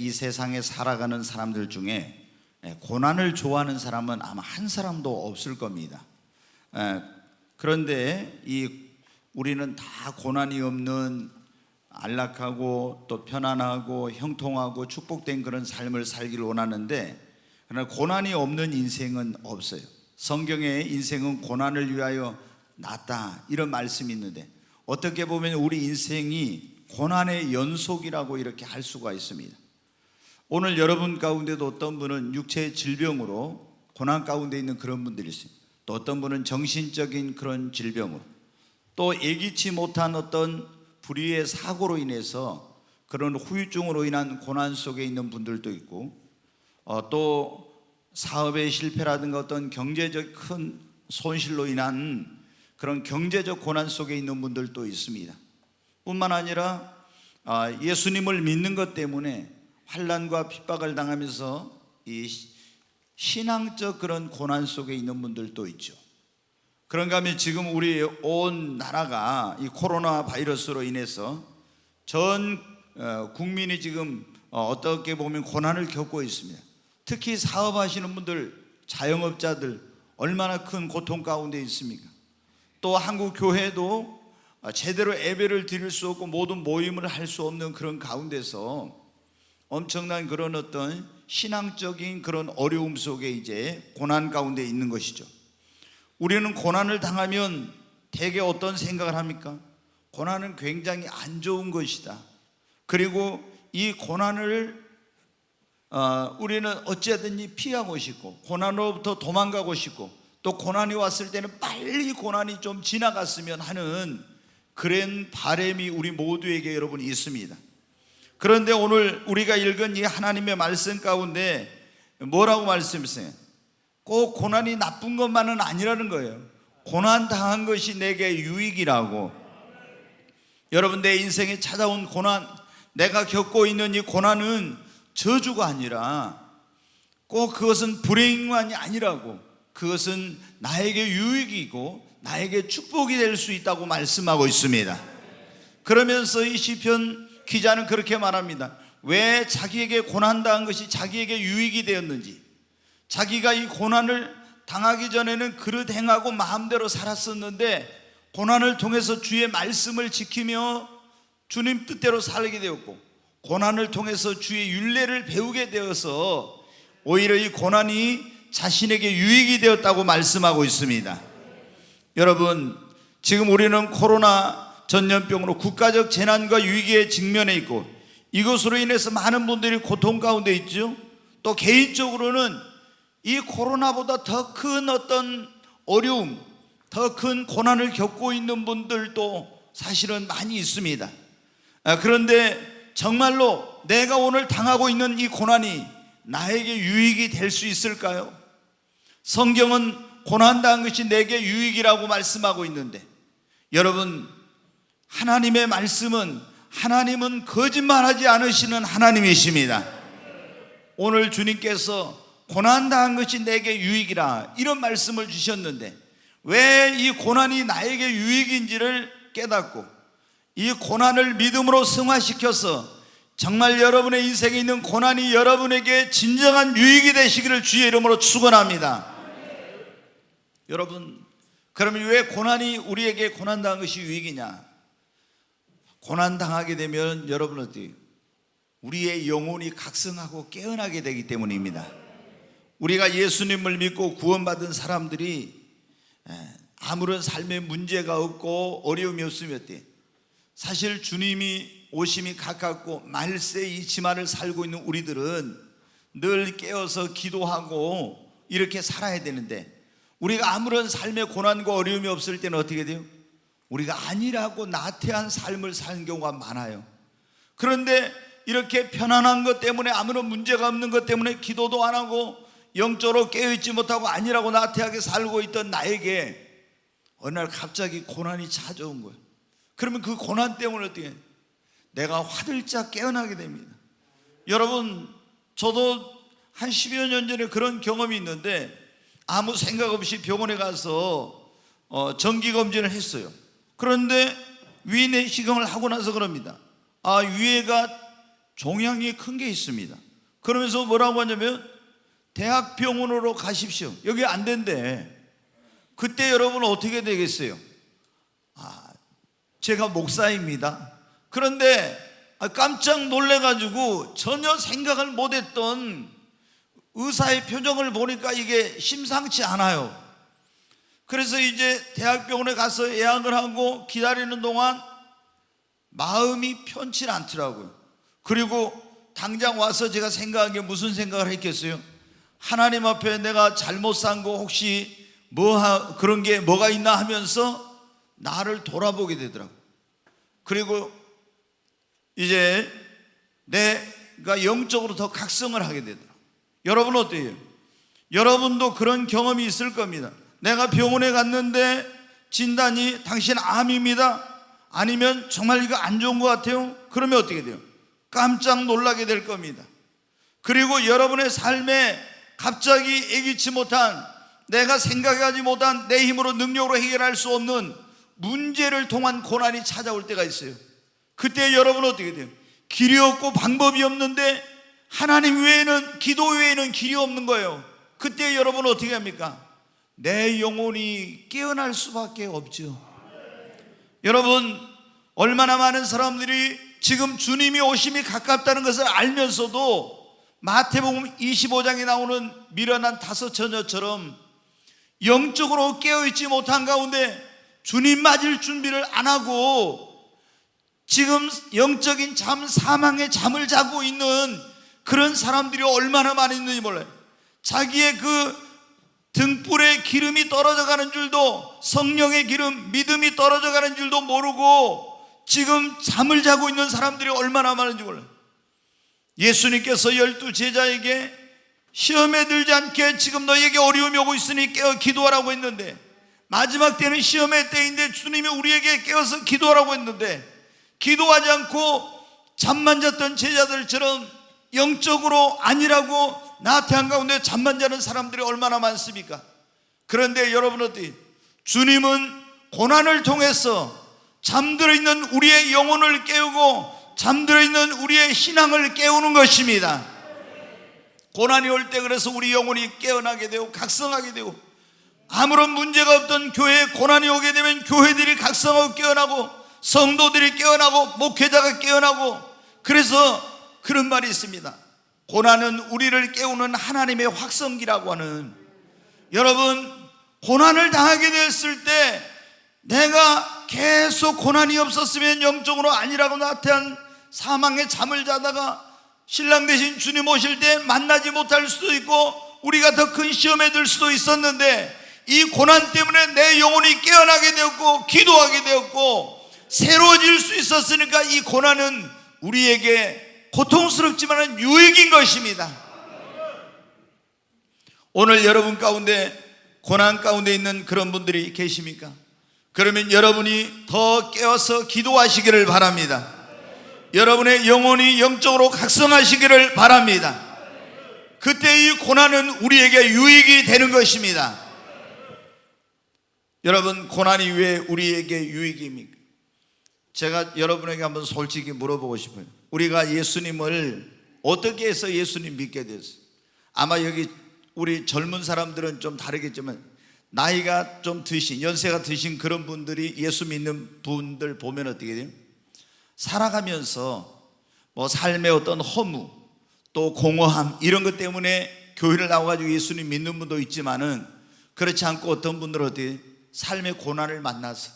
이 세상에 살아가는 사람들 중에 고난을 좋아하는 사람은 아마 한 사람도 없을 겁니다. 그런데 우리는 다 고난이 없는 안락하고 또 편안하고 형통하고 축복된 그런 삶을 살기를 원하는데, 그러나 고난이 없는 인생은 없어요. 성경에 인생은 고난을 위하여 났다 이런 말씀이 있는데, 어떻게 보면 우리 인생이 고난의 연속이라고 이렇게 할 수가 있습니다. 오늘 여러분 가운데도 어떤 분은 육체의 질병으로 고난 가운데 있는 그런 분들이 있어요. 또 어떤 분은 정신적인 그런 질병으로, 또 예기치 못한 어떤 불의의 사고로 인해서 그런 후유증으로 인한 고난 속에 있는 분들도 있고, 또 사업의 실패라든가 어떤 경제적 큰 손실로 인한 그런 경제적 고난 속에 있는 분들도 있습니다. 뿐만 아니라 예수님을 믿는 것 때문에 환난과 핍박을 당하면서 이 신앙적 그런 고난 속에 있는 분들도 있죠. 그런가 하면 지금 우리 온 나라가 이 코로나 바이러스로 인해서 전 국민이 지금 어떻게 보면 고난을 겪고 있습니다. 특히 사업하시는 분들, 자영업자들 얼마나 큰 고통 가운데 있습니까? 또 한국 교회도 제대로 예배를 드릴 수 없고 모든 모임을 할 수 없는 그런 가운데서 엄청난 그런 어떤 신앙적인 그런 어려움 속에 이제 고난 가운데 있는 것이죠. 우리는 고난을 당하면 대개 어떤 생각을 합니까? 고난은 굉장히 안 좋은 것이다. 그리고 이 고난을 우리는 어찌하든지 피하고 싶고 고난으로부터 도망가고 싶고, 또 고난이 왔을 때는 빨리 고난이 좀 지나갔으면 하는 그런 바람이 우리 모두에게 여러분 있습니다. 그런데 오늘 우리가 읽은 이 하나님의 말씀 가운데 뭐라고 말씀하세요? 꼭 고난이 나쁜 것만은 아니라는 거예요. 고난 당한 것이 내게 유익이라고. 여러분, 내 인생에 찾아온 고난, 내가 겪고 있는 이 고난은 저주가 아니라 꼭 그것은 불행만이 아니라고, 그것은 나에게 유익이고 나에게 축복이 될 수 있다고 말씀하고 있습니다. 그러면서 이 시편 기자는 그렇게 말합니다. 왜 자기에게 고난당한 것이 자기에게 유익이 되었는지, 자기가 이 고난을 당하기 전에는 그릇 행하고 마음대로 살았었는데 고난을 통해서 주의 말씀을 지키며 주님 뜻대로 살게 되었고, 고난을 통해서 주의 율례를 배우게 되어서 오히려 이 고난이 자신에게 유익이 되었다고 말씀하고 있습니다. 여러분, 지금 우리는 코로나 전염병으로 국가적 재난과 위기에 직면해 있고, 이것으로 인해서 많은 분들이 고통 가운데 있죠. 또 개인적으로는 이 코로나보다 더 큰 어떤 어려움, 더 큰 고난을 겪고 있는 분들도 사실은 많이 있습니다. 그런데 정말로 내가 오늘 당하고 있는 이 고난이 나에게 유익이 될 수 있을까요? 성경은 고난당한 것이 내게 유익이라고 말씀하고 있는데, 여러분, 하나님의 말씀은, 하나님은 거짓말하지 않으시는 하나님이십니다. 오늘 주님께서 고난당한 것이 내게 유익이라 이런 말씀을 주셨는데, 왜 이 고난이 나에게 유익인지를 깨닫고 이 고난을 믿음으로 승화시켜서 정말 여러분의 인생에 있는 고난이 여러분에게 진정한 유익이 되시기를 주의 이름으로 축원합니다. 여러분, 그러면 왜 고난이 우리에게 고난당한 것이 유익이냐? 고난당하게 되면 여러분 어때요? 우리의 영혼이 각성하고 깨어나게 되기 때문입니다. 우리가 예수님을 믿고 구원받은 사람들이 아무런 삶에 문제가 없고 어려움이 없으면 어때요? 사실 주님이 오심이 가깝고 말세 이 지만을 살고 있는 우리들은 늘 깨어서 기도하고 이렇게 살아야 되는데, 우리가 아무런 삶에 고난과 어려움이 없을 때는 어떻게 돼요? 우리가 아니라고 나태한 삶을 사는 경우가 많아요. 그런데 이렇게 편안한 것 때문에, 아무런 문제가 없는 것 때문에 기도도 안 하고 영적으로 깨어있지 못하고 아니라고 나태하게 살고 있던 나에게 어느 날 갑자기 고난이 찾아온 거예요. 그러면 그 고난 때문에 어떻게 해요? 내가 화들짝 깨어나게 됩니다. 여러분, 저도 한 10여 년 전에 그런 경험이 있는데, 아무 생각 없이 병원에 가서 정기검진을 했어요. 그런데 위내시경을 하고 나서 그럽니다. 위에가 종양이 큰 게 있습니다. 그러면서 뭐라고 하냐면 대학병원으로 가십시오. 여기 안 된대. 그때 여러분 어떻게 되겠어요? 제가 목사입니다. 그런데 깜짝 놀래가지고 전혀 생각을 못했던 의사의 표정을 보니까 이게 심상치 않아요. 그래서 이제 대학병원에 가서 예약을 하고 기다리는 동안 마음이 편치 않더라고요. 그리고 당장 와서 제가 생각하기에 무슨 생각을 했겠어요? 하나님 앞에 내가 잘못 산 거 혹시 그런 게 뭐가 있나 하면서 나를 돌아보게 되더라고요. 그리고 이제 내가 영적으로 더 각성을 하게 되더라고요. 여러분 어때요? 여러분도 그런 경험이 있을 겁니다. 내가 병원에 갔는데 진단이 당신 암입니다. 아니면 정말 이거 안 좋은 것 같아요. 그러면 어떻게 돼요? 깜짝 놀라게 될 겁니다. 그리고 여러분의 삶에 갑자기 예기치 못한, 내가 생각하지 못한, 내 힘으로 능력으로 해결할 수 없는 문제를 통한 고난이 찾아올 때가 있어요. 그때 여러분은 어떻게 돼요? 길이 없고 방법이 없는데 하나님 외에는, 기도 외에는 길이 없는 거예요. 그때 여러분은 어떻게 합니까? 내 영혼이 깨어날 수밖에 없죠. 여러분, 얼마나 많은 사람들이 지금 주님이 오심이 가깝다는 것을 알면서도 마태복음 25장에 나오는 미련한 5 처녀처럼 영적으로 깨어있지 못한 가운데 주님 맞을 준비를 안 하고 지금 영적인 잠, 사망의 잠을 자고 있는 그런 사람들이 얼마나 많이 있는지 몰라요. 자기의 그 등불에 기름이 떨어져 가는 줄도, 성령의 기름, 믿음이 떨어져 가는 줄도 모르고 지금 잠을 자고 있는 사람들이 얼마나 많은지 몰라요. 예수님께서 12 제자에게 시험에 들지 않게 지금 너희에게 어려움이 오고 있으니 깨어 기도하라고 했는데, 마지막 때는 시험의 때인데 주님이 우리에게 깨어서 기도하라고 했는데 기도하지 않고 잠만 잤던 제자들처럼 영적으로 아니라고 나태한 가운데 잠만 자는 사람들이 얼마나 많습니까? 그런데 여러분 어때요? 주님은 고난을 통해서 잠들어 있는 우리의 영혼을 깨우고 잠들어 있는 우리의 신앙을 깨우는 것입니다. 고난이 올 때 그래서 우리 영혼이 깨어나게 되고 각성하게 되고, 아무런 문제가 없던 교회에 고난이 오게 되면 교회들이 각성하고 깨어나고 성도들이 깨어나고 목회자가 깨어나고, 그래서 그런 말이 있습니다. 고난은 우리를 깨우는 하나님의 확성기라고 하는. 여러분, 고난을 당하게 되었을 때 내가 계속 고난이 없었으면 영적으로 아니라고 나태한 사망의 잠을 자다가 신랑 되신 주님 오실 때 만나지 못할 수도 있고 우리가 더 큰 시험에 들 수도 있었는데, 이 고난 때문에 내 영혼이 깨어나게 되었고 기도하게 되었고 새로워질 수 있었으니까 이 고난은 우리에게 고통스럽지만 유익인 것입니다. 오늘 여러분 가운데 고난 가운데 있는 그런 분들이 계십니까? 그러면 여러분이 더 깨어서 기도하시기를 바랍니다. 여러분의 영혼이 영적으로 각성하시기를 바랍니다. 그때 이 고난은 우리에게 유익이 되는 것입니다. 여러분, 고난이 왜 우리에게 유익입니까? 제가 여러분에게 한번 솔직히 물어보고 싶어요. 우리가 예수님을 어떻게 해서 예수님 믿게 됐어요? 아마 여기 우리 젊은 사람들은 좀 다르겠지만 나이가 좀 드신, 연세가 드신 그런 분들이 예수 믿는 분들 보면 어떻게 돼요? 살아가면서 뭐 삶의 어떤 허무 또 공허함 이런 것 때문에 교회를 나와가지고 예수님 믿는 분도 있지만은, 그렇지 않고 어떤 분들은 어떻게 삶의 고난을 만나서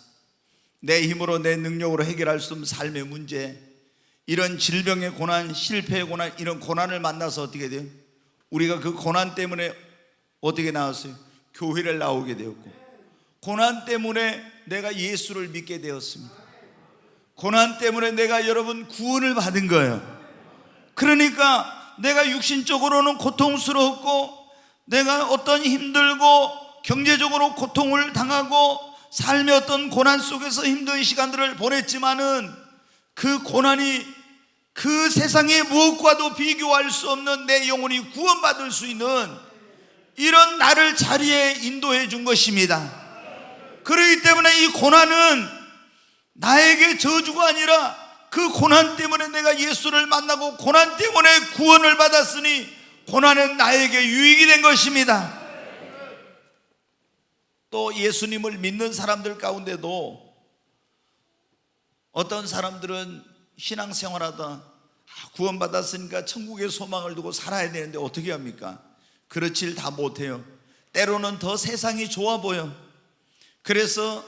내 힘으로 내 능력으로 해결할 수 없는 삶의 문제, 이런 질병의 고난, 실패의 고난, 이런 고난을 만나서 어떻게 돼요? 우리가 그 고난 때문에 어떻게 나왔어요? 교회를 나오게 되었고, 고난 때문에 내가 예수를 믿게 되었습니다. 고난 때문에 내가 여러분 구원을 받은 거예요. 그러니까 내가 육신적으로는 고통스러웠고 내가 어떤 힘들고 경제적으로 고통을 당하고 삶의 어떤 고난 속에서 힘든 시간들을 보냈지만은 그 고난이 그 세상의 무엇과도 비교할 수 없는 내 영혼이 구원받을 수 있는 이런 나를 자리에 인도해 준 것입니다. 그렇기 때문에 이 고난은 나에게 저주가 아니라 그 고난 때문에 내가 예수를 만나고 고난 때문에 구원을 받았으니 고난은 나에게 유익이 된 것입니다. 또 예수님을 믿는 사람들 가운데도 어떤 사람들은 신앙생활하다 구원받았으니까 천국의 소망을 두고 살아야 되는데 어떻게 합니까? 그렇지를 다 못해요. 때로는 더 세상이 좋아 보여. 그래서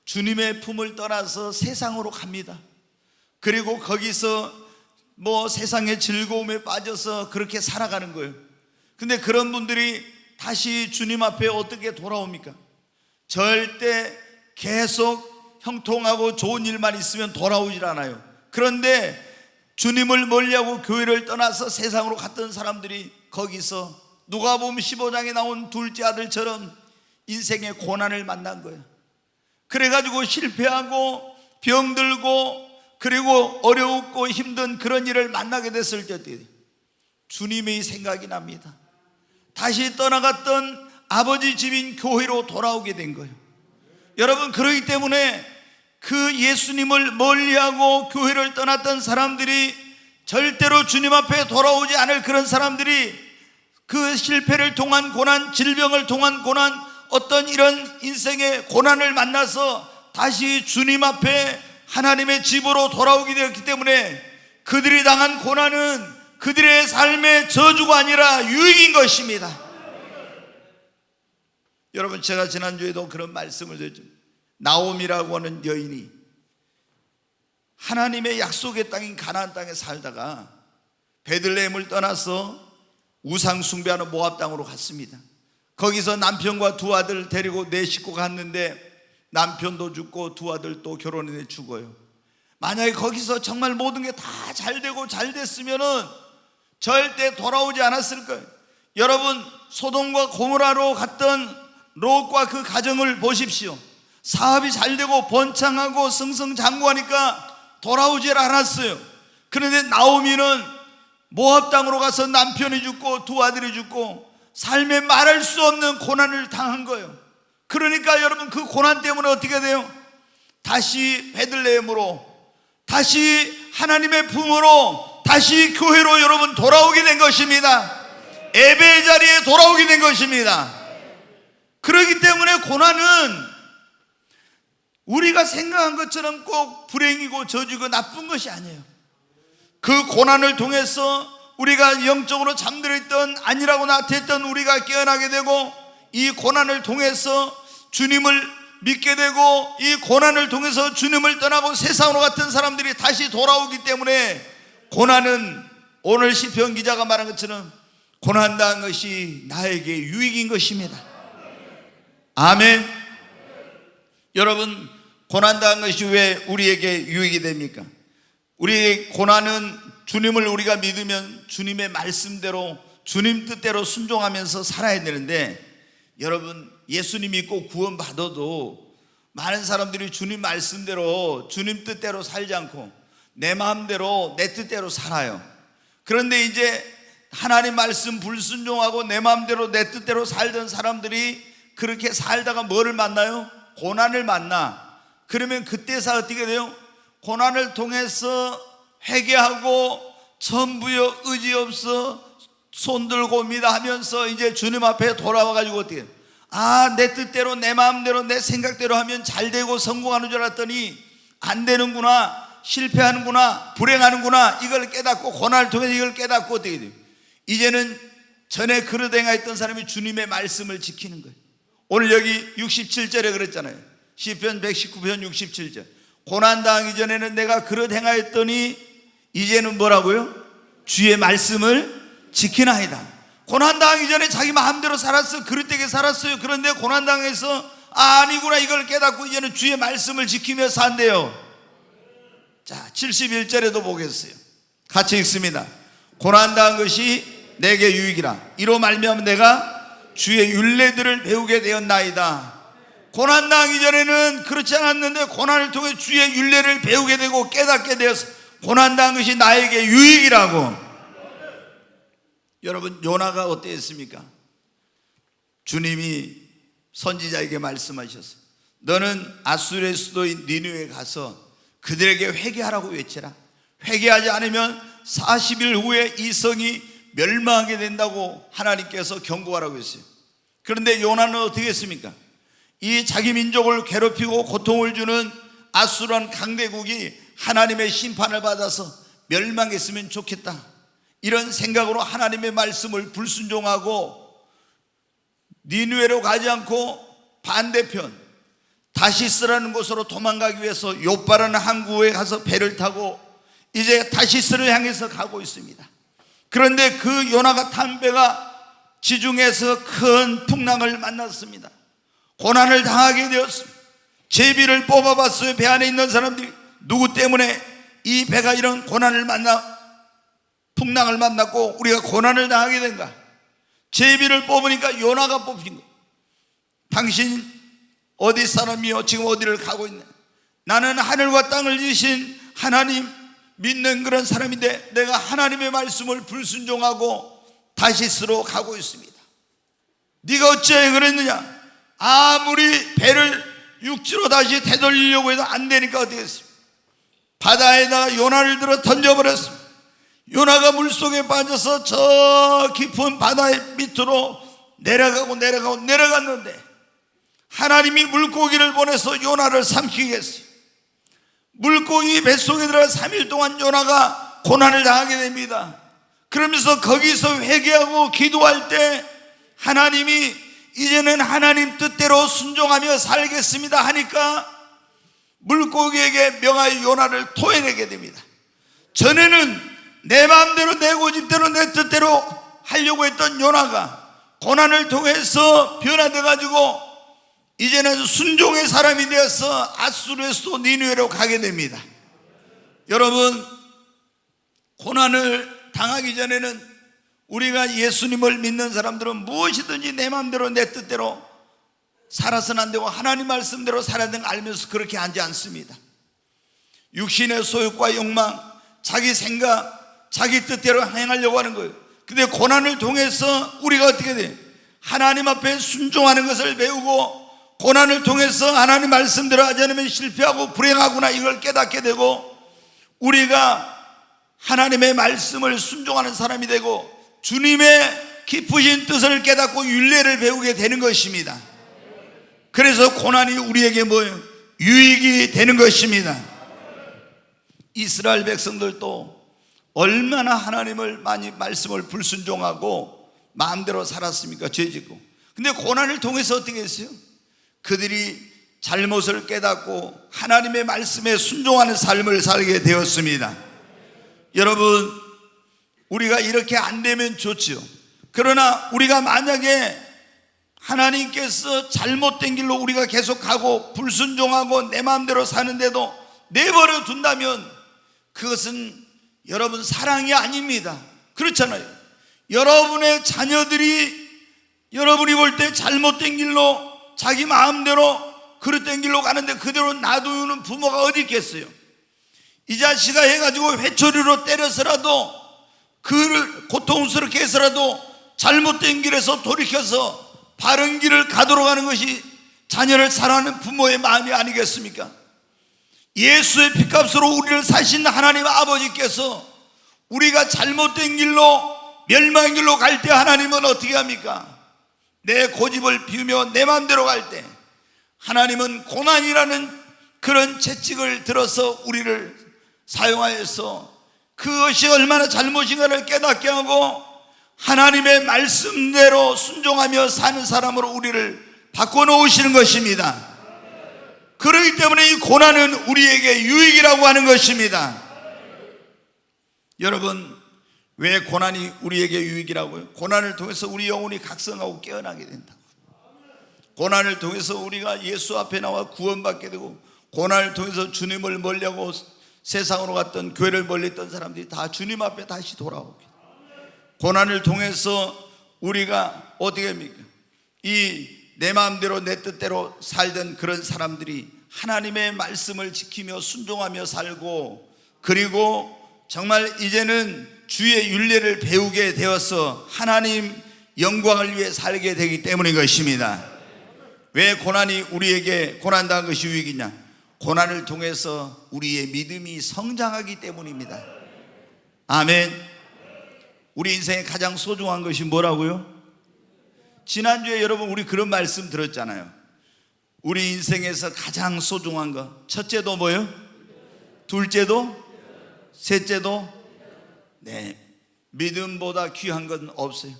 주님의 품을 떠나서 세상으로 갑니다. 그리고 거기서 세상의 즐거움에 빠져서 그렇게 살아가는 거예요. 근데 그런 분들이 다시 주님 앞에 어떻게 돌아옵니까? 절대 계속 형통하고 좋은 일만 있으면 돌아오질 않아요. 그런데 주님을 멀리하고 교회를 떠나서 세상으로 갔던 사람들이 거기서 누가복음 15장에 나온 둘째 아들처럼 인생의 고난을 만난 거예요. 그래가지고 실패하고 병들고 그리고 어렵고 힘든 그런 일을 만나게 됐을 때 주님의 생각이 납니다. 다시 떠나갔던 아버지 집인 교회로 돌아오게 된 거예요. 여러분, 그러기 때문에 그 예수님을 멀리하고 교회를 떠났던 사람들이 절대로 주님 앞에 돌아오지 않을 그런 사람들이 그 실패를 통한 고난, 질병을 통한 고난, 어떤 이런 인생의 고난을 만나서 다시 주님 앞에 하나님의 집으로 돌아오게 되었기 때문에 그들이 당한 고난은 그들의 삶의 저주가 아니라 유익인 것입니다. 여러분, 제가 지난주에도 그런 말씀을 드렸죠. 나옴이라고 하는 여인이 하나님의 약속의 땅인 가나안 땅에 살다가 베들레헴을 떠나서 우상 숭배하는 모압 땅으로 갔습니다. 거기서 남편과 두 아들 데리고 네 식구가 갔는데 남편도 죽고 두 아들도 결혼해 죽어요. 만약에 거기서 정말 모든 게 다 잘 되고 잘 됐으면은 절대 돌아오지 않았을 거예요. 여러분, 소돔과 고모라로 갔던 롯과 그 가정을 보십시오. 사업이 잘 되고 번창하고 승승장구하니까 돌아오질 않았어요. 그런데 나오미는 모압 땅으로 가서 남편이 죽고 두 아들이 죽고 삶에 말할 수 없는 고난을 당한 거예요. 그러니까 여러분, 그 고난 때문에 어떻게 돼요? 다시 베들레헴으로, 다시 하나님의 품으로, 다시 교회로 여러분 돌아오게 된 것입니다. 예배의 자리에 돌아오게 된 것입니다. 그렇기 때문에 고난은 우리가 생각한 것처럼 꼭 불행이고 저주고 나쁜 것이 아니에요. 그 고난을 통해서 우리가 영적으로 잠들어 있던, 아니라고 나태했던 우리가 깨어나게 되고, 이 고난을 통해서 주님을 믿게 되고, 이 고난을 통해서 주님을 떠나고 세상으로 갔던 사람들이 다시 돌아오기 때문에 고난은 오늘 시편 기자가 말한 것처럼 고난당한 것이 나에게 유익인 것입니다. 아멘. 여러분, 고난당한 것이 왜 우리에게 유익이 됩니까? 우리의 고난은 주님을 우리가 믿으면 주님의 말씀대로, 주님 뜻대로 순종하면서 살아야 되는데, 여러분, 예수님 믿고 구원 받아도 많은 사람들이 주님 말씀대로, 주님 뜻대로 살지 않고 내 마음대로, 내 뜻대로 살아요. 그런데 이제 하나님 말씀 불순종하고 내 마음대로, 내 뜻대로 살던 사람들이 그렇게 살다가 뭐를 만나요? 고난을 만나. 그러면 그때서 어떻게 돼요? 고난을 통해서 회개하고 전부여 의지 없어 손들고 옵니다 하면서 이제 주님 앞에 돌아와가지고 어떻게 해요? 내 뜻대로, 내 마음대로, 내 생각대로 하면 잘 되고 성공하는 줄 알았더니 안 되는구나, 실패하는구나, 불행하는구나, 이걸 깨닫고, 고난을 통해서 이걸 깨닫고 어떻게 돼요? 이제는 전에 그릇 행하였던 사람이 주님의 말씀을 지키는 거예요. 오늘 여기 67절에 그랬잖아요. 시편 119편 67절. 고난당하기 전에는 내가 그릇 행하였더니 이제는 뭐라고요? 주의 말씀을 지키나이다. 고난당하기 전에 자기 마음대로 살았어, 그릇되게 살았어요. 그런데 고난당해서 아니구나, 이걸 깨닫고 이제는 주의 말씀을 지키며 산대요. 자, 71절에도 보겠어요. 같이 읽습니다. 고난당한 것이 내게 유익이라. 이로 말미암아 내가 주의 율례들을 배우게 되었나이다. 고난당하기 전에는 그렇지 않았는데 고난을 통해 주의 율례를 배우게 되고 깨닫게 되어서 고난당한 것이 나에게 유익이라고. 여러분, 요나가 어땠습니까? 주님이 선지자에게 말씀하셨어요. 너는 아수르의 수도인 니느웨에 가서 그들에게 회개하라고 외치라. 회개하지 않으면 40일 후에 이 성이 멸망하게 된다고 하나님께서 경고하라고 했어요. 그런데 요나는 어떻게 했습니까? 이 자기 민족을 괴롭히고 고통을 주는 아수르한 강대국이 하나님의 심판을 받아서 멸망했으면 좋겠다, 이런 생각으로 하나님의 말씀을 불순종하고 니느웨로 가지 않고 반대편 다시스라는 곳으로 도망가기 위해서 욥바라는 항구에 가서 배를 타고 이제 다시스를 향해서 가고 있습니다. 그런데 그 요나가 탄 배가 지중해에서 큰 풍랑을 만났습니다. 고난을 당하게 되었습니다. 제비를 뽑아봤어요. 배 안에 있는 사람들이 누구 때문에 이 배가 이런 고난을 풍랑을 만났고 우리가 고난을 당하게 된가? 제비를 뽑으니까 요나가 뽑힌 거예요. 당신 어디 사람이요? 지금 어디를 가고 있냐? 나는 하늘과 땅을 지으신 하나님 믿는 그런 사람인데 내가 하나님의 말씀을 불순종하고 다시스로 가고 있습니다. 네가 어찌해 그랬느냐? 아무리 배를 육지로 다시 되돌리려고 해도 안 되니까 어떻게 했습니까? 바다에다가 요나를 들어 던져버렸습니다. 요나가 물속에 빠져서 저 깊은 바다의 밑으로 내려갔는데 하나님이 물고기를 보내서 요나를 삼키게 했어요. 물고기 뱃속에 들어가 3일 동안 요나가 고난을 당하게 됩니다. 그러면서 거기서 회개하고 기도할 때 하나님이 이제는 하나님 뜻대로 순종하며 살겠습니다 하니까 물고기에게 명하여 요나를 토해내게 됩니다. 전에는 내 마음대로 내 고집대로 내 뜻대로 하려고 했던 요나가 고난을 통해서 변화돼 가지고 이제는 순종의 사람이 되어서 아수르에서 니느웨로 가게 됩니다. 여러분, 고난을 당하기 전에는 우리가 예수님을 믿는 사람들은 무엇이든지 내 마음대로 내 뜻대로 살아서는 안 되고 하나님 말씀대로 살아야 되는 걸 알면서 그렇게 하지 않습니다. 육신의 소욕과 욕망, 자기 생각, 자기 뜻대로 행하려고 하는 거예요. 근데 고난을 통해서 우리가 어떻게 돼? 하나님 앞에 순종하는 것을 배우고 고난을 통해서 하나님 말씀대로 하지 않으면 실패하고 불행하구나, 이걸 깨닫게 되고 우리가 하나님의 말씀을 순종하는 사람이 되고 주님의 깊으신 뜻을 깨닫고 율례를 배우게 되는 것입니다. 그래서 고난이 우리에게 뭐예요? 유익이 되는 것입니다. 이스라엘 백성들도 얼마나 하나님을 많이 말씀을 불순종하고 마음대로 살았습니까? 죄짓고. 근데 고난을 통해서 어떻게 했어요? 그들이 잘못을 깨닫고 하나님의 말씀에 순종하는 삶을 살게 되었습니다. 여러분, 우리가 이렇게 안 되면 좋지요. 그러나 우리가 만약에 하나님께서 잘못된 길로 우리가 계속 가고 불순종하고 내 마음대로 사는데도 내버려 둔다면 그것은 여러분 사랑이 아닙니다. 그렇잖아요. 여러분의 자녀들이 여러분이 볼 때 잘못된 길로 자기 마음대로 그릇된 길로 가는데 그대로 놔두는 부모가 어디 있겠어요? 이 자식아 해가지고 회초리로 때려서라도 그를 고통스럽게 해서라도 잘못된 길에서 돌이켜서 바른 길을 가도록 하는 것이 자녀를 사랑하는 부모의 마음이 아니겠습니까? 예수의 피값으로 우리를 사신 하나님 아버지께서 우리가 잘못된 길로 멸망의 길로 갈 때 하나님은 어떻게 합니까? 내 고집을 피우며 내 마음대로 갈 때 하나님은 고난이라는 그런 채찍을 들어서 우리를 사용하여서 그것이 얼마나 잘못인가를 깨닫게 하고 하나님의 말씀대로 순종하며 사는 사람으로 우리를 바꿔놓으시는 것입니다. 그렇기 때문에 이 고난은 우리에게 유익이라고 하는 것입니다. 여러분, 왜 고난이 우리에게 유익이라고요? 고난을 통해서 우리 영혼이 각성하고 깨어나게 된다고. 고난을 통해서 우리가 예수 앞에 나와 구원받게 되고 고난을 통해서 주님을 멀리하고 세상으로 갔던 교회를 멀리했던 사람들이 다 주님 앞에 다시 돌아오게. 고난을 통해서 우리가 어떻게 합니까? 이 내 마음대로 내 뜻대로 살던 그런 사람들이 하나님의 말씀을 지키며 순종하며 살고 그리고 정말 이제는 주의 율례를 배우게 되어서 하나님 영광을 위해 살게 되기 때문인 것입니다. 왜 고난이 우리에게 고난당한 것이 유익이냐? 고난을 통해서 우리의 믿음이 성장하기 때문입니다. 아멘. 우리 인생에 가장 소중한 것이 뭐라고요? 지난주에 여러분 우리 그런 말씀 들었잖아요. 우리 인생에서 가장 소중한 것, 첫째도 뭐예요? 둘째도? 셋째도? 네, 믿음보다 귀한 건 없어요.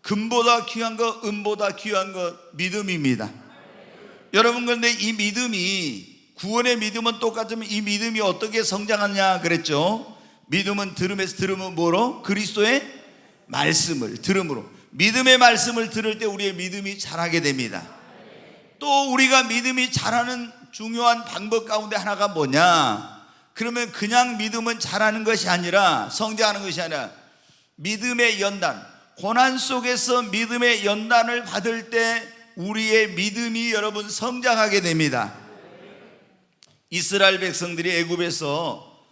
금보다 귀한 것, 은보다 귀한 것 믿음입니다. 여러분, 그런데 이 믿음이, 구원의 믿음은 똑같으면 이 믿음이 어떻게 성장하냐 그랬죠? 믿음은 들음에서, 들으면 뭐로? 그리스도의 말씀을 들음으로. 믿음의 말씀을 들을 때 우리의 믿음이 자라게 됩니다. 또 우리가 믿음이 자라는 중요한 방법 가운데 하나가 뭐냐? 그러면 그냥 믿음은 자라는 것이 아니라, 성장하는 것이 아니라 믿음의 연단, 고난 속에서 믿음의 연단을 받을 때 우리의 믿음이 여러분 성장하게 됩니다. 이스라엘 백성들이 애굽에서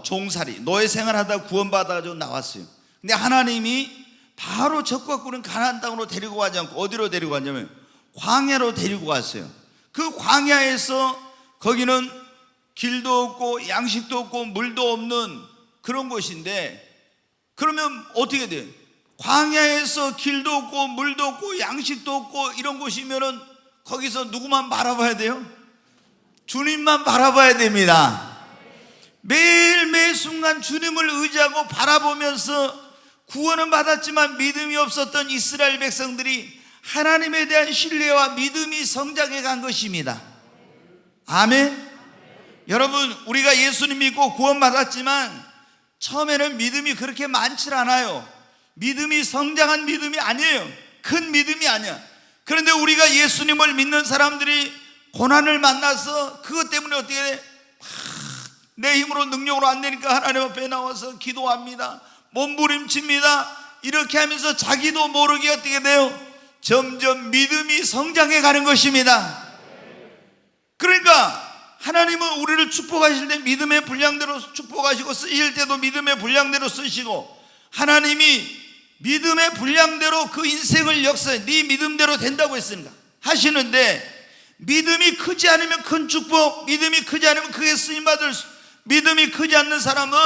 종살이, 노예 생활하다 구원받아가지고 나왔어요. 근데 하나님이 바로 적과 꿀은 가나안 땅으로 데리고 가지 않고 어디로 데리고 갔냐면 광야로 데리고 갔어요. 그 광야에서 거기는 길도 없고 양식도 없고 물도 없는 그런 곳인데, 그러면 어떻게 돼요? 광야에서 길도 없고 물도 없고 양식도 없고 이런 곳이면은 거기서 누구만 바라봐야 돼요? 주님만 바라봐야 됩니다. 매일 매 순간 주님을 의지하고 바라보면서 구원은 받았지만 믿음이 없었던 이스라엘 백성들이 하나님에 대한 신뢰와 믿음이 성장해 간 것입니다. 아멘. 여러분, 우리가 예수님 믿고 구원받았지만 처음에는 믿음이 그렇게 많지 않아요. 믿음이 성장한 믿음이 아니에요. 큰 믿음이 아니야. 그런데 우리가 예수님을 믿는 사람들이 고난을 만나서 그것 때문에 어떻게 돼? 내 힘으로 능력으로 안 되니까 하나님 앞에 나와서 기도합니다. 몸부림칩니다. 이렇게 하면서 자기도 모르게 어떻게 돼요? 점점 믿음이 성장해 가는 것입니다. 그러니까 하나님은 우리를 축복하실 때 믿음의 분량대로 축복하시고, 쓰실 때도 믿음의 분량대로 쓰시고, 하나님이 믿음의 분량대로 그 인생을 역사해 네 믿음대로 된다고 했습니다 하시는데, 믿음이 크지 않으면 큰 축복, 믿음이 크지 않으면 크게 쓰임받을, 믿음이 크지 않는 사람은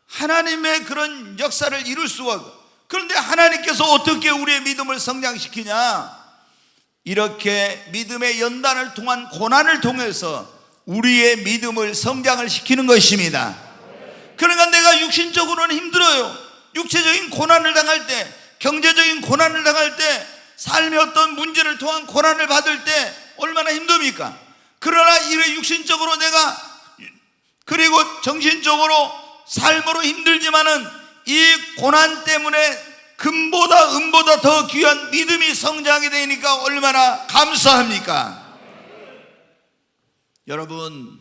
하나님의 그런 역사를 이룰 수가 없고, 그런데 하나님께서 어떻게 우리의 믿음을 성장시키냐? 이렇게 믿음의 연단을 통한 고난을 통해서 우리의 믿음을 성장을 시키는 것입니다. 그러니까 내가 육신적으로는 힘들어요. 육체적인 고난을 당할 때, 경제적인 고난을 당할 때, 삶의 어떤 문제를 통한 고난을 받을 때 얼마나 힘듭니까? 그러나 이 육신적으로 내가, 그리고 정신적으로 삶으로 힘들지만은 이 고난 때문에 금보다 은보다 더 귀한 믿음이 성장하게 되니까 얼마나 감사합니까? 여러분,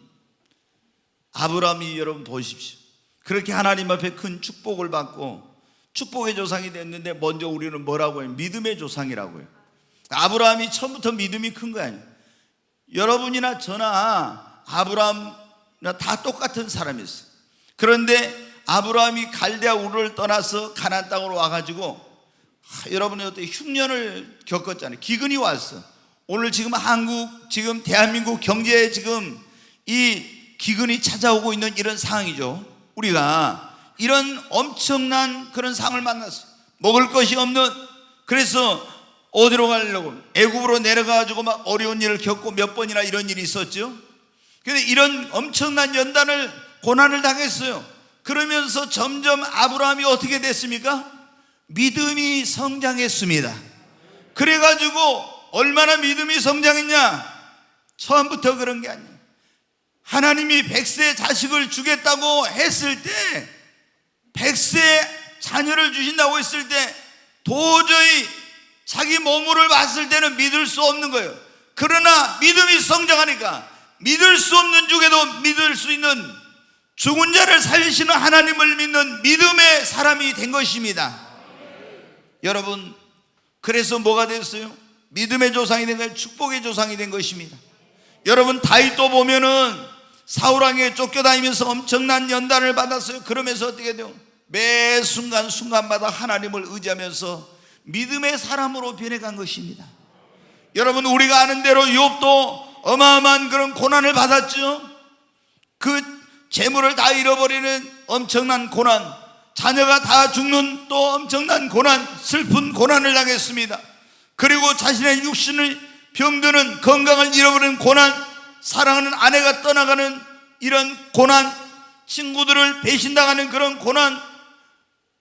아브라함이 여러분 보십시오. 그렇게 하나님 앞에 큰 축복을 받고 축복의 조상이 됐는데 먼저 우리는 뭐라고 해요? 믿음의 조상이라고 해요. 아브라함이 처음부터 믿음이 큰 거 아니에요. 여러분이나 저나 아브라함이나 다 똑같은 사람이었어요. 그런데 아브라함이 갈대아 우르를 떠나서 가나안 땅으로 와가지고 여러분이 어떤 흉년을 겪었잖아요. 기근이 왔어. 오늘 지금 한국, 지금 대한민국 경제에 지금 이 기근이 찾아오고 있는 이런 상황이죠. 우리가 이런 엄청난 그런 상황을 만났어요. 먹을 것이 없는, 그래서 어디로 가려고? 애굽으로 내려가가지고 막 어려운 일을 겪고 몇 번이나 이런 일이 있었죠. 근데 이런 엄청난 연단을, 고난을 당했어요. 그러면서 점점 아브라함이 어떻게 됐습니까? 믿음이 성장했습니다. 그래가지고 얼마나 믿음이 성장했냐? 처음부터 그런 게 아니에요. 하나님이 100세 자식을 주겠다고 했을 때, 100세 자녀를 주신다고 했을 때 도저히 자기 몸으로 봤을 때는 믿을 수 없는 거예요. 그러나 믿음이 성장하니까 믿을 수 없는 중에도 믿을 수 있는, 죽은 자를 살리시는 하나님을 믿는 믿음의 사람이 된 것입니다. 여러분, 그래서 뭐가 됐어요? 믿음의 조상이 된 거예요. 축복의 조상이 된 것입니다. 여러분, 다윗도 보면은 사울왕에게 쫓겨다니면서 엄청난 연단을 받았어요. 그러면서 어떻게 돼요? 매 순간마다 하나님을 의지하면서 믿음의 사람으로 변해간 것입니다. 여러분, 우리가 아는 대로 욥도 어마어마한 그런 고난을 받았죠. 그 재물을 다 잃어버리는 엄청난 고난, 자녀가 다 죽는 또 엄청난 고난, 슬픈 고난을 당했습니다. 그리고 자신의 육신을 병드는, 건강을 잃어버리는 고난, 사랑하는 아내가 떠나가는 이런 고난, 친구들을 배신당하는 그런 고난,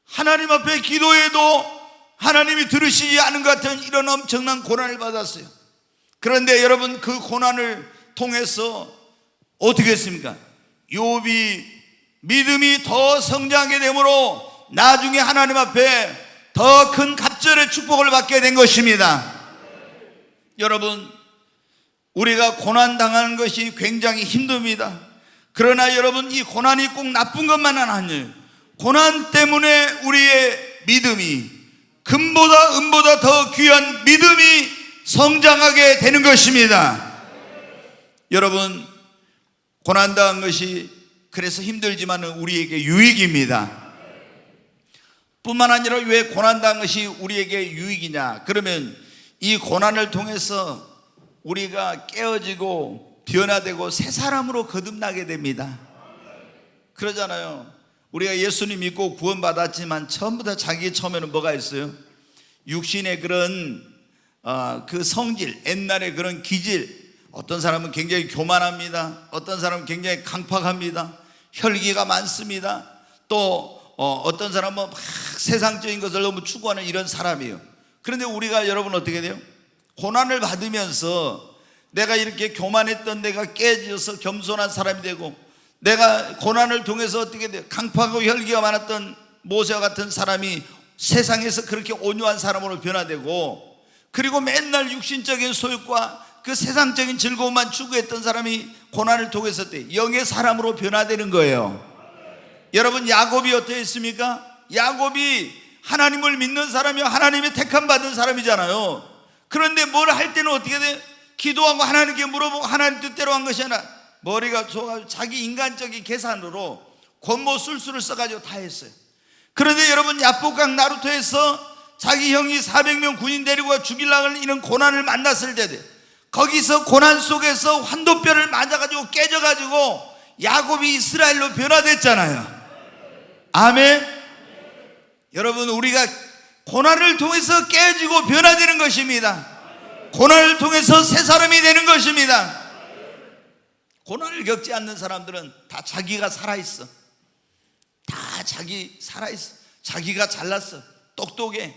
하나님 앞에 기도해도 하나님이 들으시지 않은 것 같은 이런 엄청난 고난을 받았어요. 그런데 여러분, 그 고난을 통해서 어떻게 했습니까? 욥이 믿음이 더 성장하게 되므로 나중에 하나님 앞에 더 큰 갑절의 축복을 받게 된 것입니다. 여러분, 우리가 고난당하는 것이 굉장히 힘듭니다. 그러나 여러분, 이 고난이 꼭 나쁜 것만은 아니에요. 고난 때문에 우리의 믿음이, 금보다 은보다 더 귀한 믿음이 성장하게 되는 것입니다. 여러분, 고난당한 것이 그래서 힘들지만 우리에게 유익입니다. 뿐만 아니라 왜 고난당한 것이 우리에게 유익이냐? 그러면 이 고난을 통해서 우리가 깨어지고 변화되고 새 사람으로 거듭나게 됩니다. 그러잖아요. 우리가 예수님 믿고 구원받았지만 전부 다 자기 처음에는 뭐가 있어요? 육신의 그런 그 성질, 옛날의 그런 기질. 어떤 사람은 굉장히 교만합니다. 어떤 사람은 굉장히 강팍합니다. 혈기가 많습니다. 또 어떤 사람은 막 세상적인 것을 너무 추구하는 이런 사람이에요. 그런데 우리가 여러분 어떻게 돼요? 고난을 받으면서 내가 이렇게 교만했던 내가 깨져서 겸손한 사람이 되고, 내가 고난을 통해서 어떻게 돼요? 강팍하고 혈기가 많았던 모세와 같은 사람이 세상에서 그렇게 온유한 사람으로 변화되고, 그리고 맨날 육신적인 소욕과 그 세상적인 즐거움만 추구했던 사람이 고난을 통해서 영의 사람으로 변화되는 거예요. 여러분, 야곱이 어떻게 했습니까? 야곱이 하나님을 믿는 사람이요, 하나님의 택함 받은 사람이잖아요. 그런데 뭘 할 때는 어떻게 돼? 기도하고 하나님께 물어보고 하나님 뜻대로 한 것이 아니라 머리가 좋아가지고 자기 인간적인 계산으로 권모 술수를 써가지고 다 했어요. 그런데 여러분, 야복강 나루토에서 자기 형이 400명 군인 데리고 죽이려고 하는 이런 고난을 만났을 때, 거기서 고난 속에서 환도뼈를 맞아가지고 깨져가지고 야곱이 이스라엘로 변화됐잖아요. 아멘. 여러분, 우리가 고난을 통해서 깨지고 변화되는 것입니다. 고난을 통해서 새 사람이 되는 것입니다. 고난을 겪지 않는 사람들은 다 자기가 살아있어. 다 자기 살아있어. 자기가 잘났어. 똑똑해.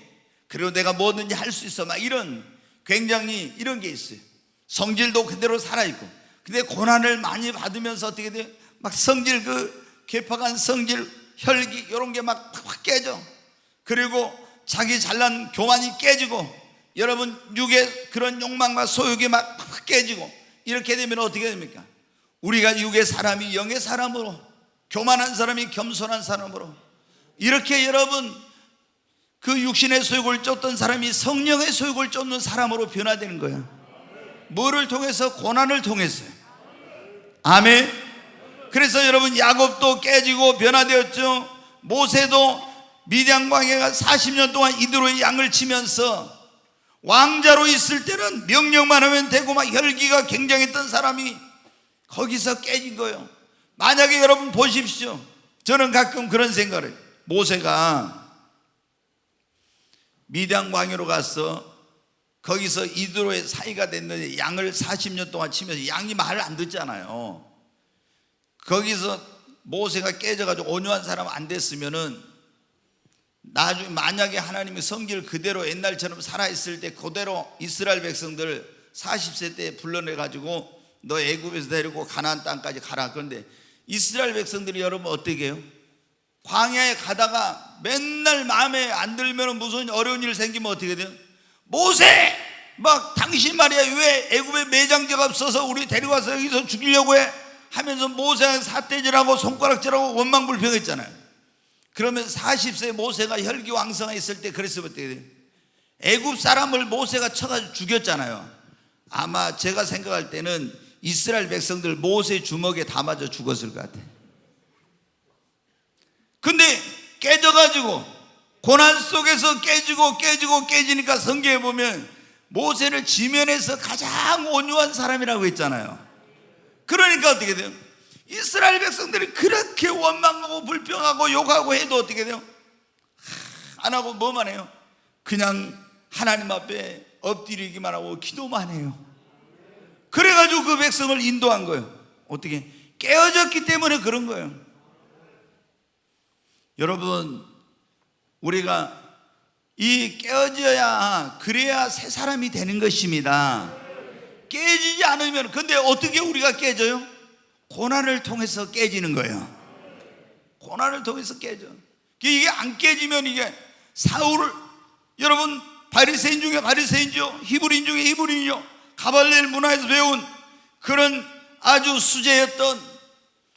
그리고 내가 뭐든지 할 수 있어. 막 이런, 굉장히 이런 게 있어요. 성질도 그대로 살아있고. 근데 고난을 많이 받으면서 어떻게 돼요? 막 성질, 그 괴팍한 성질, 혈기 이런 게 막 확 깨져. 그리고 자기 잘난 교만이 깨지고, 여러분, 육의 그런 욕망과 소욕이 막 깨지고, 이렇게 되면 어떻게 됩니까? 우리가 육의 사람이 영의 사람으로, 교만한 사람이 겸손한 사람으로, 이렇게 여러분, 그 육신의 소욕을 쫓던 사람이 성령의 소욕을 쫓는 사람으로 변화되는 거예요. 뭐를 통해서? 고난을 통해서요. 아멘. 그래서 여러분, 야곱도 깨지고 변화되었죠. 모세도 미디안 광야가 40년 동안 이드로의 양을 치면서 왕자로 있을 때는 명령만 하면 되고 막 혈기가 굉장했던 사람이 거기서 깨진 거예요. 만약에 여러분 보십시오. 저는 가끔 그런 생각을 해요. 모세가 미디안 광야로 가서 거기서 이드로의 사이가 됐는데 양을 40년 동안 치면서 양이 말을 안 듣잖아요. 거기서 모세가 깨져가지고 온유한 사람 안 됐으면은 나중에 만약에 하나님이 성질 그대로 옛날처럼 살아있을 때 그대로 이스라엘 백성들 40세 때 불러내가지고 너 애굽에서 데리고 가나안 땅까지 가라. 그런데 이스라엘 백성들이 여러분 어떻게 해요? 광야에 가다가 맨날 마음에 안 들면 무슨 어려운 일 생기면 어떻게 돼요? 모세! 막 당신 말이야 왜 애굽에 매장제가 없어서 우리 데려와서 여기서 죽이려고 해? 하면서 모세가 삿대질하고 손가락질하고 원망불평했잖아요. 그러면 40세 모세가 혈기왕성해 있을 때 그랬으면 어떻게 돼요? 애굽 사람을 모세가 쳐가지고 죽였잖아요. 아마 제가 생각할 때는 이스라엘 백성들 모세 주먹에 다 맞아 죽었을 것 같아요. 근데 깨져가지고 고난 속에서 깨지니까 성경에 보면 모세를 지면에서 가장 온유한 사람이라고 했잖아요. 그러니까 어떻게 돼요? 이스라엘 백성들이 그렇게 원망하고 불평하고 욕하고 해도 어떻게 돼요? 안 하고 뭐만 해요? 그냥 하나님 앞에 엎드리기만 하고 기도만 해요. 그래가지고 그 백성을 인도한 거예요. 어떻게? 깨어졌기 때문에 그런 거예요. 여러분, 우리가 이 깨어져야, 그래야 새 사람이 되는 것입니다. 깨지지 않으면, 근데 어떻게 우리가 깨져요? 고난을 통해서 깨지는 거예요. 고난을 통해서 깨져. 이게 안 깨지면 이게 사울을, 여러분 바리새인 중에 바리새인이죠, 히브리인 중에 히브리인이죠, 가발렐 문화에서 배운 그런 아주 수제였던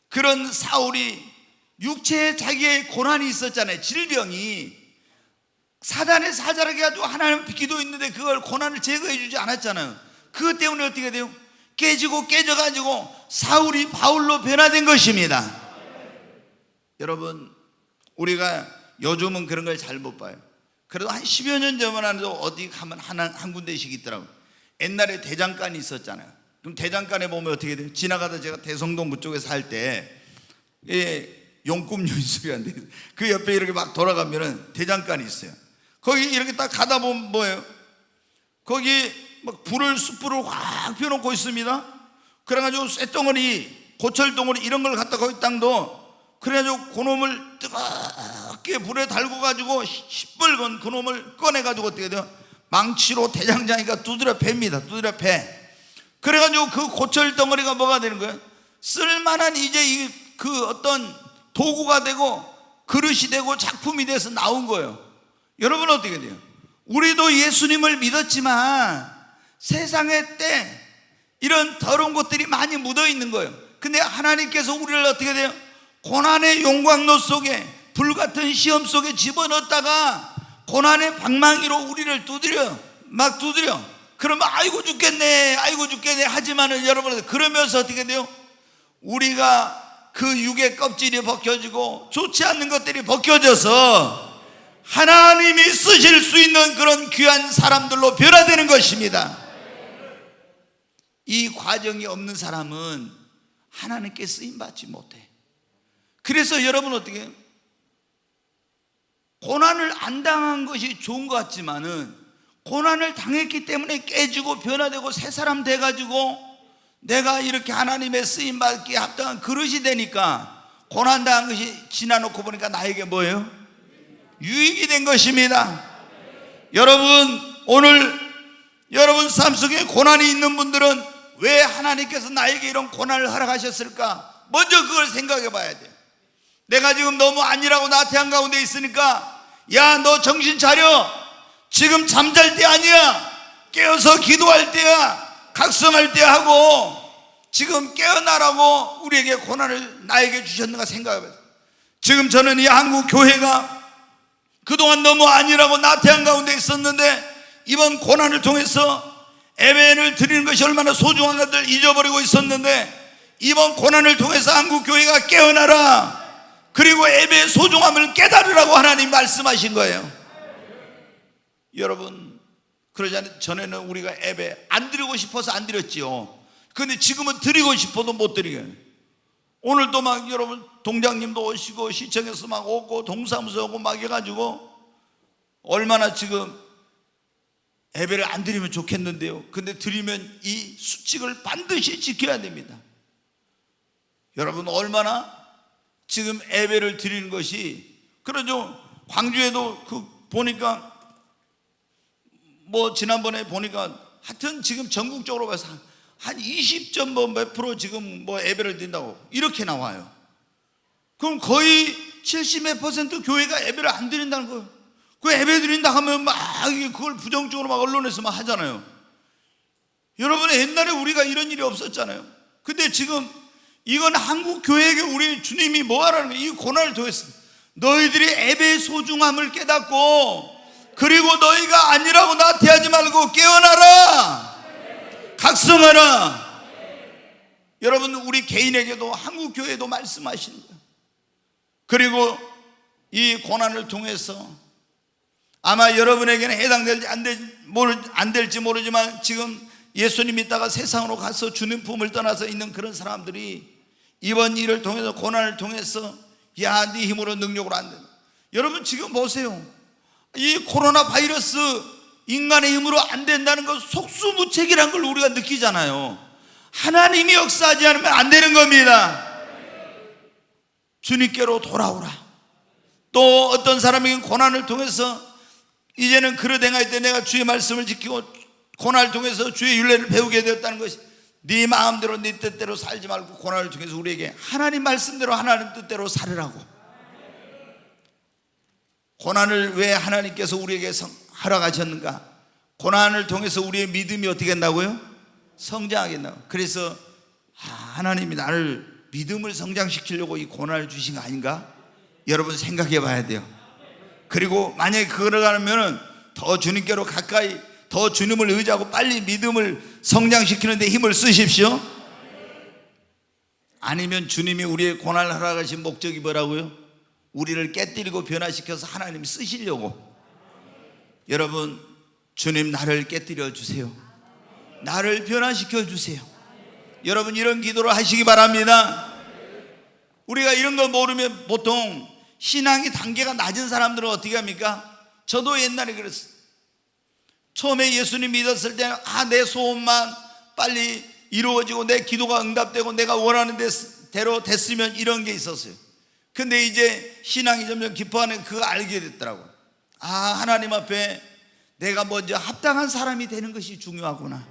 그런 사울이 육체에 자기의 고난이 있었잖아요. 질병이 사단의 사자라게 가지고 하나님 기도 있는데 그걸 고난을 제거해 주지 않았잖아요. 그것 때문에 어떻게 돼요? 깨지고 깨져가지고 사울이 바울로 변화된 것입니다. 여러분, 우리가 요즘은 그런 걸 잘 못 봐요. 그래도 한 10여 년 전만 해도 어디 가면 한 군데씩 있더라고요. 옛날에 대장간이 있었잖아요. 그럼 대장간에 보면 어떻게 돼요? 지나가다 제가 대성동 그쪽에 살 때 용꿈 연습이 돼요. 그 옆에 이렇게 막 돌아가면은 대장간이 있어요. 거기 이렇게 딱 가다 보면 뭐예요? 거기 막 숯불을 확 펴놓고 있습니다. 그래가지고 쇳덩어리, 고철덩어리 이런 걸 갖다 거기 땅도, 그래가지고 그놈을 뜨겁게 불에 달궈가지고 시뻘건 그놈을 꺼내가지고 어떻게 돼요? 망치로 대장장이가 두드려 팹니다. 두드려 패. 그래가지고 그 고철덩어리가 뭐가 되는 거예요? 쓸만한 이제 그 어떤 도구가 되고 그릇이 되고 작품이 돼서 나온 거예요. 여러분 어떻게 돼요? 우리도 예수님을 믿었지만 세상의 때 이런 더러운 것들이 많이 묻어 있는 거예요. 근데 하나님께서 우리를 어떻게 돼요? 고난의 용광로 속에, 불같은 시험 속에 집어넣었다가 고난의 방망이로 우리를 막 두드려. 그러면 아이고 죽겠네, 아이고 죽겠네 하지만은 여러분, 그러면서 어떻게 돼요? 우리가 그 육의 껍질이 벗겨지고 좋지 않는 것들이 벗겨져서 하나님이 쓰실 수 있는 그런 귀한 사람들로 변화되는 것입니다. 이 과정이 없는 사람은 하나님께 쓰임받지 못해. 그래서 여러분 어떻게 해요? 고난을 안 당한 것이 좋은 것 같지만은 고난을 당했기 때문에 깨지고 변화되고 새 사람 돼가지고 내가 이렇게 하나님의 쓰임받기에 합당한 그릇이 되니까 고난 당한 것이 지나놓고 보니까 나에게 뭐예요? 유익이 된 것입니다. 여러분, 오늘 여러분 삶 속에 고난이 있는 분들은 왜 하나님께서 나에게 이런 고난을 허락하셨을까? 먼저 그걸 생각해 봐야 돼요. 내가 지금 너무 안일하고 나태한 가운데 있으니까, 야, 너 정신 차려. 지금 잠잘 때 아니야. 깨어서 기도할 때야. 각성할 때야 하고 지금 깨어나라고 우리에게 고난을 나에게 주셨는가 생각해 봐요. 지금 저는 이 한국 교회가 그동안 너무 안일하고 나태한 가운데 있었는데 이번 고난을 통해서 예배를 드리는 것이 얼마나 소중한 것들 잊어버리고 있었는데 이번 고난을 통해서 한국 교회가 깨어나라, 그리고 예배의 소중함을 깨달으라고 하나님 말씀하신 거예요. 여러분, 그러지 않으면 전에는 우리가 예배 안 드리고 싶어서 안 드렸지요. 근데 지금은 드리고 싶어도 못 드리게. 오늘도 막 여러분 동장님도 오시고 시청에서 막 오고 동사무소 오고 막 해가지고 얼마나 지금 예배를 안 드리면 좋겠는데요. 근데 드리면 이 수칙을 반드시 지켜야 됩니다. 여러분, 얼마나 지금 예배를 드리는 것이, 그러죠. 광주에도 그 보니까 뭐 지난번에 보니까 하여튼 지금 전국적으로 봐서 한 20점 뭐 몇 프로 지금 뭐 예배를 드린다고 이렇게 나와요. 그럼 거의 70몇 % 교회가 예배를 안 드린다는 거예요. 그 예배 드린다 하면 막 그걸 부정적으로 막 언론에서 막 하잖아요. 여러분, 옛날에 우리가 이런 일이 없었잖아요. 근데 지금 이건 한국 교회에게 우리 주님이 뭐 하라는 거예요? 이 고난을 통해서 너희들이 예배의 소중함을 깨닫고, 그리고 너희가 아니라고 나태하지 말고 깨어나라, 각성하라. 여러분, 우리 개인에게도 한국 교회도 말씀하시는 거예요. 그리고 이 고난을 통해서 아마 여러분에게는 해당될지 안 될지 모르지만 지금 예수님 믿다가 세상으로 가서 주님 품을 떠나서 있는 그런 사람들이 이번 일을 통해서, 고난을 통해서, 야, 네 힘으로 능력으로 안 된다. 여러분 지금 보세요. 이 코로나 바이러스 인간의 힘으로 안 된다는 것, 속수무책이라는 걸 우리가 느끼잖아요. 하나님이 역사하지 않으면 안 되는 겁니다. 주님께로 돌아오라. 또 어떤 사람에게는 고난을 통해서 이제는 그릇 행할 때 내가 주의 말씀을 지키고 고난을 통해서 주의 율례를 배우게 되었다는 것이, 네 마음대로 네 뜻대로 살지 말고 고난을 통해서 우리에게 하나님 말씀대로 하나님 뜻대로 살으라고. 고난을 왜 하나님께서 우리에게 허락하셨는가? 고난을 통해서 우리의 믿음이 어떻게 된다고요? 성장하겠다고. 그래서 하나님이 나를 믿음을 성장시키려고 이 고난을 주신 거 아닌가? 여러분 생각해 봐야 돼요. 그리고 만약에 그러가면 더 주님께로 가까이, 더 주님을 의지하고 빨리 믿음을 성장시키는 데 힘을 쓰십시오. 아니면 주님이 우리의 고난을 허락하신 목적이 뭐라고요? 우리를 깨뜨리고 변화시켜서 하나님이 쓰시려고. 여러분, 주님 나를 깨뜨려 주세요. 나를 변화시켜 주세요. 여러분 이런 기도를 하시기 바랍니다. 우리가 이런 거 모르면 보통 신앙이 단계가 낮은 사람들은 어떻게 합니까? 저도 옛날에 그랬어요. 처음에 예수님 믿었을 때는 내 소원만 빨리 이루어지고 내 기도가 응답되고 내가 원하는 대로 됐으면, 이런 게 있었어요. 근데 이제 신앙이 점점 깊어가는 그거 알게 됐더라고요. 하나님 앞에 내가 먼저 합당한 사람이 되는 것이 중요하구나.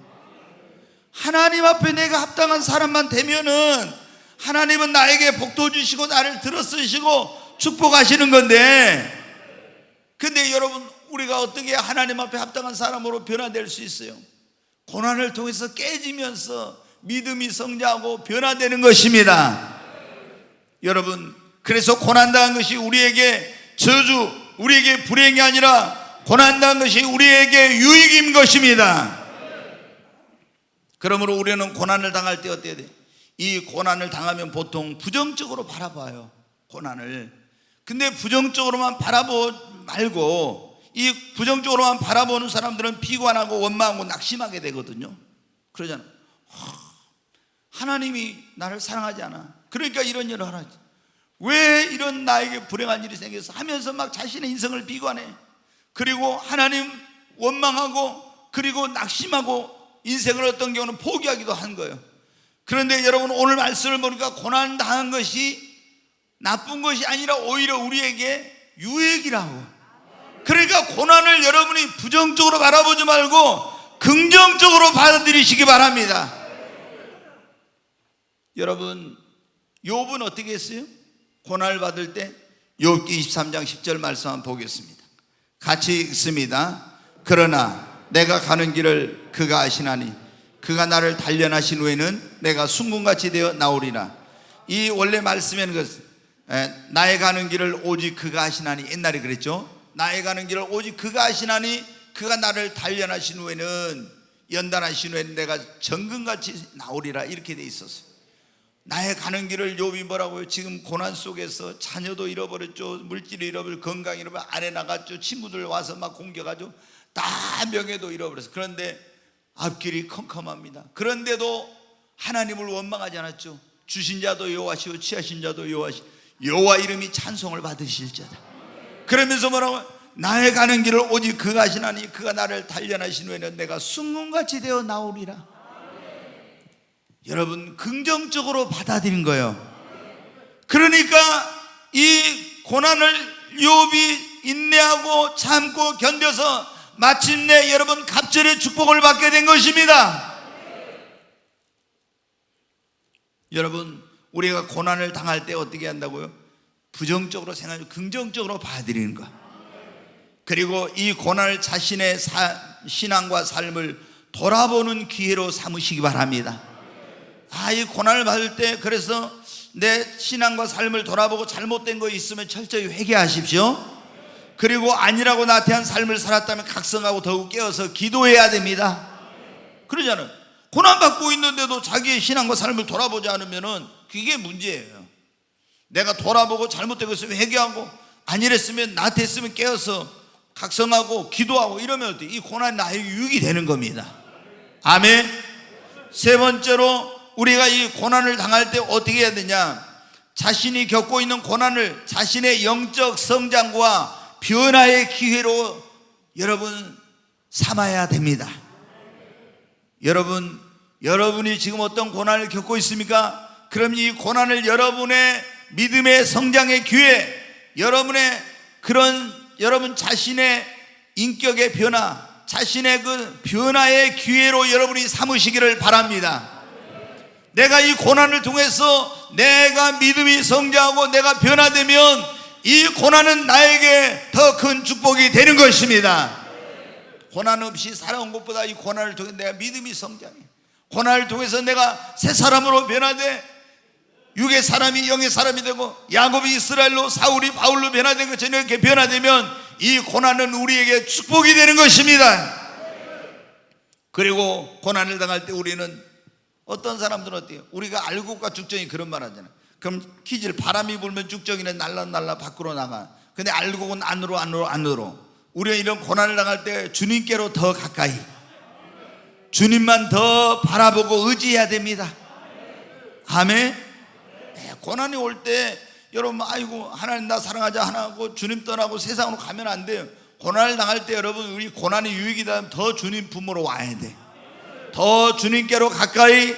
하나님 앞에 내가 합당한 사람만 되면은 하나님은 나에게 복도 주시고 나를 들어쓰시고 축복하시는 건데, 근데 여러분 우리가 어떻게 하나님 앞에 합당한 사람으로 변화될 수 있어요? 고난을 통해서 깨지면서 믿음이 성장하고 변화되는 것입니다. 여러분, 그래서 고난당한 것이 우리에게 저주, 우리에게 불행이 아니라 고난당한 것이 우리에게 유익인 것입니다. 그러므로 우리는 고난을 당할 때 어때야 돼? 이 고난을 당하면 보통 부정적으로 바라봐요, 고난을. 근데 부정적으로만 바라보지 말고, 이 부정적으로만 바라보는 사람들은 비관하고 원망하고 낙심하게 되거든요. 그러잖아요. 하나님이 나를 사랑하지 않아, 그러니까 이런 일을 하지. 왜 이런 나에게 불행한 일이 생겨서 하면서 막 자신의 인생을 비관해. 그리고 하나님 원망하고, 그리고 낙심하고 인생을 어떤 경우는 포기하기도 한 거예요. 그런데 여러분 오늘 말씀을 보니까 고난 당한 것이 나쁜 것이 아니라 오히려 우리에게 유익이라고. 그러니까 고난을 여러분이 부정적으로 바라보지 말고 긍정적으로 받아들이시기 바랍니다. 여러분 욥은 어떻게 했어요? 고난을 받을 때 욥기 23장 10절 말씀 한번 보겠습니다. 같이 읽습니다. 그러나 내가 가는 길을 그가 아시나니 그가 나를 단련하신 후에는 내가 순금같이 되어 나오리라. 이 원래 말씀에는 나의 가는 길을 오직 그가 아시나니, 옛날에 그랬죠. 나의 가는 길을 오직 그가 아시나니 그가 나를 단련하신 후에는, 연단하신 후에는 내가 정금같이 나오리라, 이렇게 돼 있었어요. 나의 가는 길을 욥이 뭐라고요? 지금 고난 속에서 자녀도 잃어버렸죠, 물질을 잃어버렸죠, 건강 잃어버렸죠, 아내 나갔죠, 친구들 와서 막 공격하죠, 다 명예도 잃어버렸어요. 그런데 앞길이 컴컴합니다. 그런데도 하나님을 원망하지 않았죠. 주신 자도 여호와시오 취하신 자도 여호와시오, 여호와 이름이 찬송을 받으실지어다. 그러면서 뭐라고? 나의 가는 길을 오직 그가 아시나니 그가 나를 단련하신 후에는 내가 순금같이 되어 나오리라. 여러분 긍정적으로 받아들인 거예요. 그러니까 이 고난을 욥이 인내하고 참고 견뎌서 마침내 여러분 갑절의 축복을 받게 된 것입니다. 여러분 우리가 고난을 당할 때 어떻게 한다고요? 부정적으로 생각하고 긍정적으로 받아들이는 것. 그리고 이 고난을 자신의 신앙과 삶을 돌아보는 기회로 삼으시기 바랍니다. 이 고난을 받을 때 그래서 내 신앙과 삶을 돌아보고 잘못된 거 있으면 철저히 회개하십시오. 그리고 아니라고 나태한 삶을 살았다면 각성하고 더욱 깨어서 기도해야 됩니다. 그러잖아요. 고난받고 있는데도 자기의 신앙과 삶을 돌아보지 않으면 그게 문제예요. 내가 돌아보고 잘못된 것을 회개하고, 아니랬으면 나태했으면 깨어서 각성하고 기도하고 이러면 어때요? 이 고난이 나에게 유익이 되는 겁니다. 아멘. 세 번째로 우리가 이 고난을 당할 때 어떻게 해야 되냐? 자신이 겪고 있는 고난을 자신의 영적 성장과 변화의 기회로 여러분 삼아야 됩니다. 여러분이 지금 어떤 고난을 겪고 있습니까? 그럼 이 고난을 여러분의 믿음의 성장의 기회, 여러분 자신의 인격의 변화, 자신의 그 변화의 기회로 여러분이 삼으시기를 바랍니다. 내가 이 고난을 통해서 내가 믿음이 성장하고 내가 변화되면 이 고난은 나에게 더 큰 축복이 되는 것입니다. 고난 없이 살아온 것보다 이 고난을 통해 내가 믿음이 성장해. 고난을 통해서 내가 새 사람으로 변화돼 육의 사람이 영의 사람이 되고 야곱이 이스라엘로 사울이 바울로 변화되고 저는 이렇게 변화되면 이 고난은 우리에게 축복이 되는 것입니다. 그리고 고난을 당할 때 우리는 어떤 사람들은 어때요? 우리가 알곡과 죽정이 그런 말 하잖아요. 그럼 퀴즈를 바람이 불면 죽정이는 날라 밖으로 나가. 근데 알곡은 안으로. 우리가 이런 고난을 당할 때 주님께로 더 가까이 주님만 더 바라보고 의지해야 됩니다. 아멘. 네, 고난이 올 때 여러분 아이고 하나님 나 사랑하자 하고 주님 떠나고 세상으로 가면 안 돼요. 고난을 당할 때 여러분 우리 고난이 유익이다 더 주님 품으로 와야 돼. 더 주님께로 가까이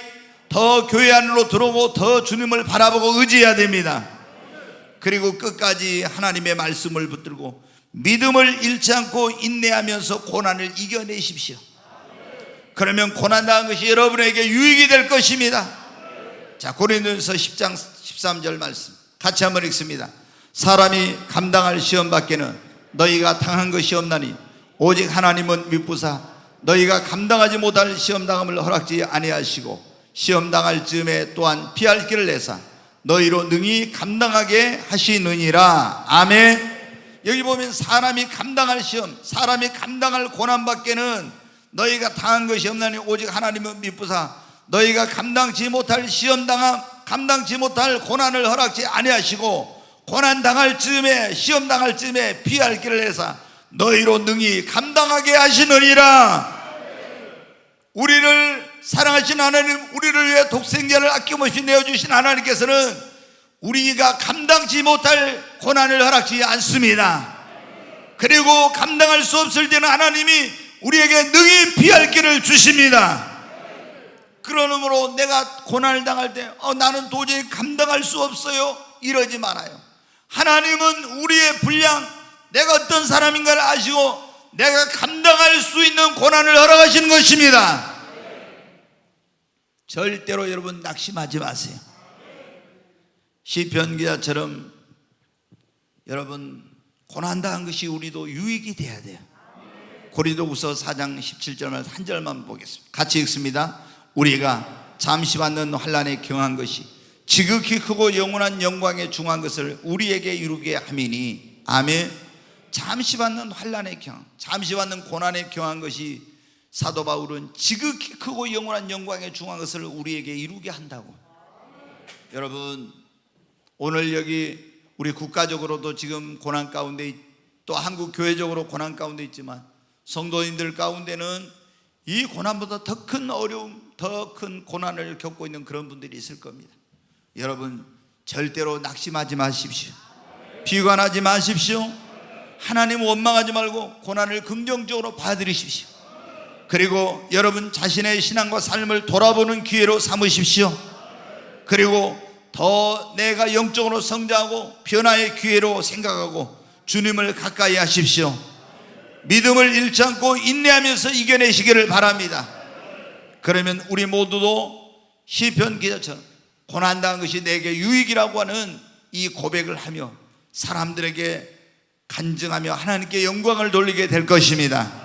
더 교회 안으로 들어오고 더 주님을 바라보고 의지해야 됩니다. 그리고 끝까지 하나님의 말씀을 붙들고 믿음을 잃지 않고 인내하면서 고난을 이겨내십시오. 그러면 고난당한 것이 여러분에게 유익이 될 것입니다. 자, 고린도전서 10장 13절 말씀 같이 한번 읽습니다. 사람이 감당할 시험 밖에는 너희가 당한 것이 없나니 오직 하나님은 미쁘사 너희가 감당하지 못할 시험당함을 허락지 아니하시고 시험당할 즈음에 또한 피할 길을 내사 너희로 능히 감당하게 하시느니라. 아멘. 여기 보면 사람이 감당할 시험, 사람이 감당할 고난 밖에는 너희가 당한 것이 없나니 오직 하나님은 미쁘사 너희가 감당치 못할 시험당함, 감당치 못할 고난을 허락지 아니하시고 고난 당할 즈음에 시험 당할 즈음에 피할 길을 내사 너희로 능히 감당하게 하시느니라. 우리를 사랑하신 하나님, 우리를 위해 독생자를 아낌없이 내어주신 하나님께서는 우리가 감당치 못할 고난을 허락지 않습니다. 그리고 감당할 수 없을 때는 하나님이 우리에게 능히 피할 길을 주십니다. 그러므로 내가 고난을 당할 때 나는 도저히 감당할 수 없어요 이러지 말아요. 하나님은 우리의 분량, 내가 어떤 사람인가를 아시고 내가 감당할 수 있는 고난을 허락하시는 것입니다. 절대로 여러분 낙심하지 마세요. 시편 기자처럼 여러분 고난당한 것이 우리도 유익이 돼야 돼요. 고린도후서 4장 17절 한 절만 보겠습니다. 같이 읽습니다. 우리가 잠시 받는 환난에 경한 것이 지극히 크고 영원한 영광에 중한 것을 우리에게 이루게 함이니. 아멘. 잠시 받는 환난에 경한, 잠시 받는 고난에 경한 것이 사도 바울은 지극히 크고 영원한 영광에 중한 것을 우리에게 이루게 한다고. 여러분 오늘 여기 우리 국가적으로도 지금 고난 가운데 또 한국 교회적으로 고난 가운데 있지만 성도님들 가운데는 이 고난보다 더 큰 어려움, 더 큰 고난을 겪고 있는 그런 분들이 있을 겁니다. 여러분 절대로 낙심하지 마십시오. 비관하지 마십시오. 하나님 원망하지 말고 고난을 긍정적으로 받아들이십시오. 그리고 여러분 자신의 신앙과 삶을 돌아보는 기회로 삼으십시오. 그리고 더 내가 영적으로 성장하고 변화의 기회로 생각하고 주님을 가까이 하십시오. 믿음을 잃지 않고 인내하면서 이겨내시기를 바랍니다. 그러면 우리 모두도 시편 기자처럼 고난당한 것이 내게 유익이라고 하는 이 고백을 하며 사람들에게 간증하며 하나님께 영광을 돌리게 될 것입니다.